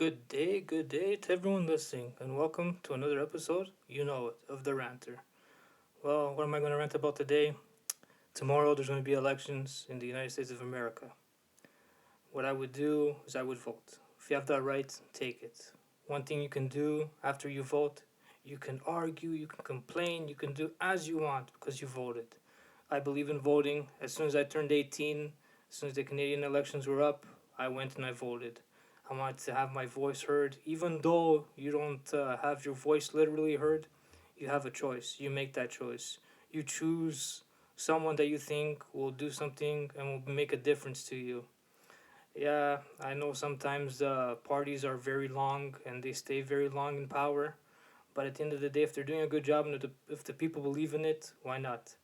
good day to everyone listening, and welcome to another episode, you know it, of The Ranter. Well, what am I going to rant about today? Tomorrow there's going to be elections in the United States of America. What I would do is I would vote. If you have that right, take it. One thing you can do after you vote, you can argue, you can complain, you can do as you want because you voted. I believe in voting. As soon as I turned 18, as soon as the Canadian elections were up, I went and I voted. I wanted to have my voice heard. Even though you don't have your voice literally heard, you have a choice. You make that choice. You choose someone that you think will do something and will make a difference to you. Yeah, I know sometimes the parties are very long and they stay very long in power, but at the end of the day, if they're doing a good job and if the people believe in it, why not?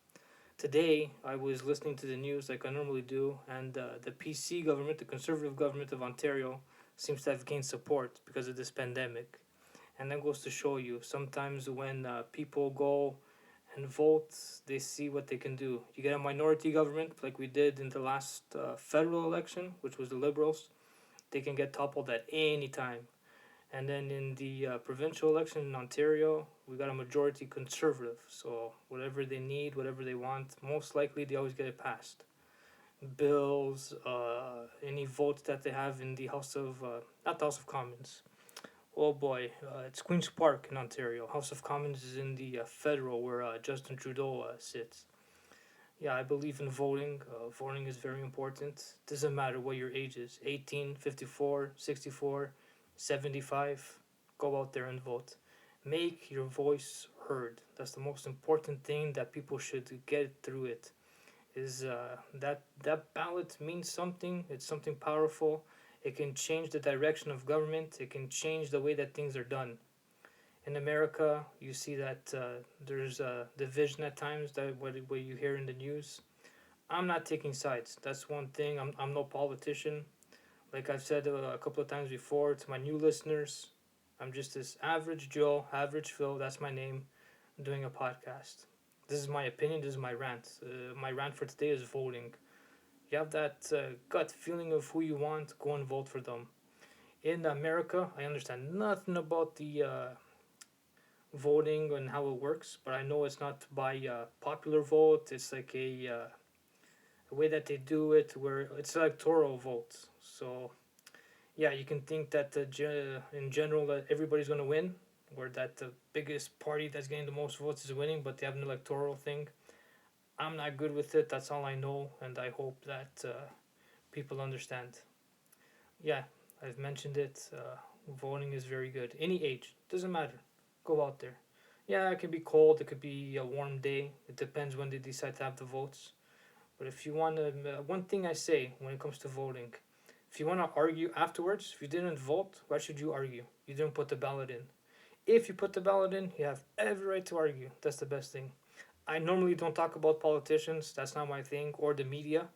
Today, I was listening to the news like I normally do, and the PC government, the Conservative government of Ontario, seems to have gained support because of this pandemic. And that goes to show you sometimes when people go and vote, they see what they can do. You get a minority government like we did in the last federal election, which was the Liberals, they can get toppled at any time. And then in the provincial election in Ontario, we got a majority conservative. So whatever they need, whatever they want, most likely they always get it passed. Bills, any votes that they have in the House of, not the House of Commons. Oh boy, it's Queen's Park in Ontario. House of Commons is in the federal where Justin Trudeau sits. Yeah, I believe in voting. Voting is very important. Doesn't matter what your age is 18, 54, 64, 75. Go out there and vote. Make your voice heard. That's the most important thing that people should get through it. Is that ballot means something. It's something powerful. It can change the direction of government. It can change the way that things are done. In America, you see that there's a division at times that what you hear in the news. I'm not taking sides. That's one thing. I'm no politician. Like I've said a couple of times before to my new listeners, I'm just this average Joe, average Phil. That's my name. Doing a podcast. This is my opinion. This is my rant. My rant for today is voting. You have that gut feeling of who you want. Go and vote for them. In America, I understand nothing about the voting and how it works, but I know it's not by popular vote. It's like a way that they do it where it's electoral votes. So yeah, you can think that in general that everybody's gonna win, or that the biggest party that's getting the most votes is winning, but they have an electoral thing. I'm not good with it. That's all I know, and I hope that people understand. Yeah, I've mentioned it. Voting is very good. Any age, doesn't matter. Go out there. Yeah, it could be cold. It could be a warm day. It depends when they decide to have the votes. But if you want to, one thing I say when it comes to voting, if you want to argue afterwards, if you didn't vote, why should you argue? You didn't put the ballot in. If you put the ballot in, you have every right to argue. That's the best thing. I normally don't talk about politicians. That's not my thing, or the media.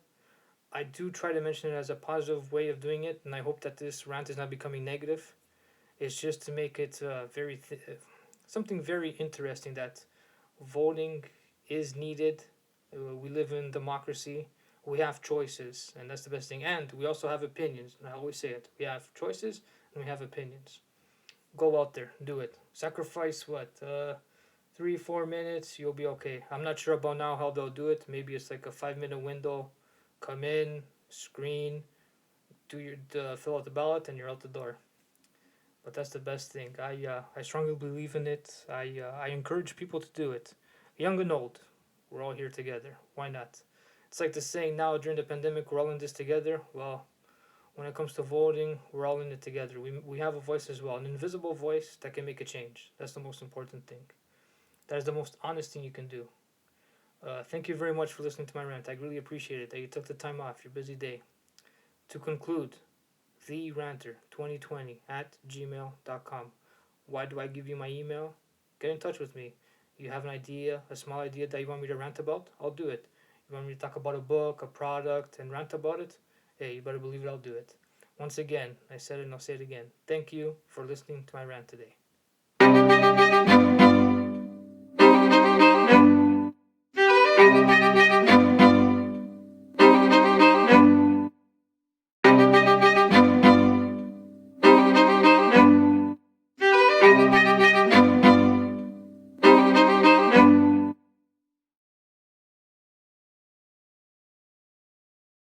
I do try to mention it as a positive way of doing it, and I hope that this rant is not becoming negative. It's just to make it something very interesting that voting is needed. We live in democracy. We have choices, and that's the best thing. And we also have opinions. And I always say it. We have choices and we have opinions. Go out there, do it. Sacrifice what? 3, 4 minutes, you'll be okay. I'm not sure about now how they'll do it. Maybe it's like a 5 minute window. Come in, screen, do your fill out the ballot, and you're out the door. But that's the best thing. I strongly believe in it. I encourage people to do it, young and old. We're all here together. Why not? It's like the saying now during the pandemic, we're all in this together. Well, when it comes to voting, we're all in it together. We have a voice as well, an invisible voice that can make a change. That's the most important thing. That is the most honest thing you can do. Thank you very much for listening to my rant. I really appreciate it that you took the time off your busy day. To conclude, theranter2020 at gmail.com. Why do I give you my email? Get in touch with me. You have an idea, a small idea that you want me to rant about? I'll do it. You want me to talk about a book, a product, and rant about it? Hey, you better believe it, I'll do it. Once again, I said it and I'll say it again. Thank you for listening to my rant today.